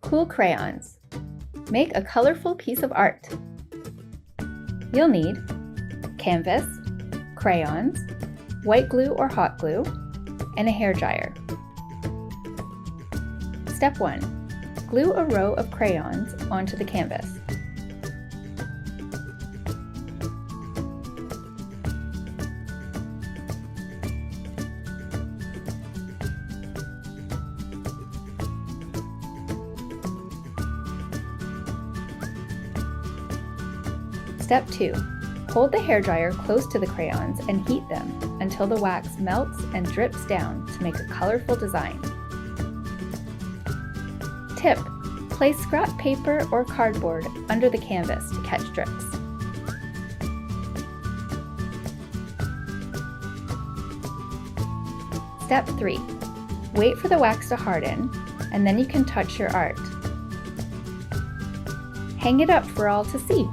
Cool crayons. Make a colorful piece of art. You'll need canvas, crayons, white glue or hot glue, and a hairdryer. Step 1. Glue a row of crayons onto the canvas. Step 2. Hold the hairdryer close to the crayons and heat them until the wax melts and drips down to make a colorful design. Tip: place scrap paper or cardboard under the canvas to catch drips. Step 3. Wait for the wax to harden, and then you can touch your art. Hang it up for all to see.